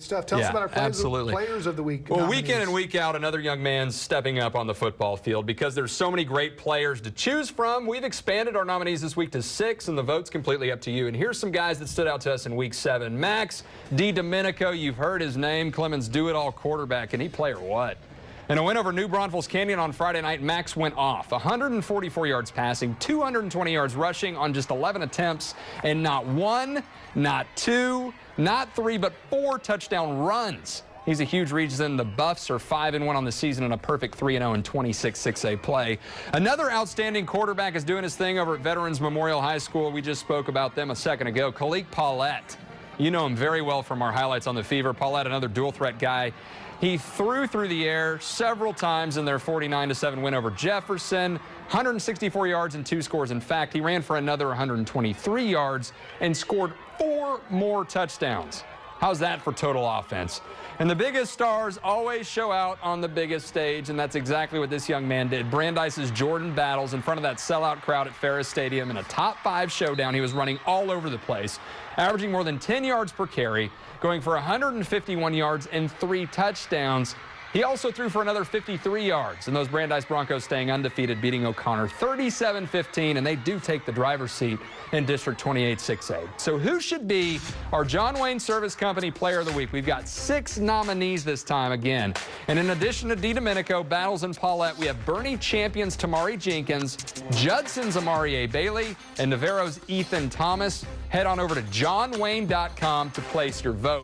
Stuff. Tell us about our players of the week. Well, week in and week out, another young man stepping up on the football field. Because there's so many great players to choose from, we've expanded our nominees this week to 6, and the vote's completely up to you. And here's some guys that stood out to us in week 7. Max DiDomenico, you've heard his name, Clemens do-it-all quarterback. And he play or what? In a win over New Braunfels Canyon on Friday night, Max went off. 144 yards passing, 220 yards rushing on just 11 attempts, and not 1, not 2, not 3, but 4 touchdown runs. He's a huge reason the Buffs are 5-1 on the season and a perfect 3-0 in 26 6A play. Another outstanding quarterback is doing his thing over at Veterans Memorial High School. We just spoke about them a second ago. Khalik Paulette. You know him very well from our highlights on the Fever. Paulette, another dual threat guy. He threw through the air several times in their 49-7 win over Jefferson. 164 yards and 2 scores. In fact, he ran for another 123 yards and scored 4 more touchdowns. How's that for total offense? And the biggest stars always show out on the biggest stage, and that's exactly what this young man did. Brandeis's Jordan Battles in front of that sellout crowd at Ferris Stadium in a top 5 showdown. He was running all over the place, averaging more than 10 yards per carry, going for 151 yards and 3 touchdowns. He also threw for another 53 yards, and those Brandeis Broncos staying undefeated, beating O'Connor 37-15, and they do take the driver's seat in District 28 6A. So who should be our John Wayne Service Company Player of the Week? We've got 6 nominees this time again. And in addition to DiDomenico, Battles, and Paulette, we have Bernie Champion's Tamari Jenkins, Judson's Amari A. Bailey, and Navarro's Ethan Thomas. Head on over to johnwayne.com to place your vote.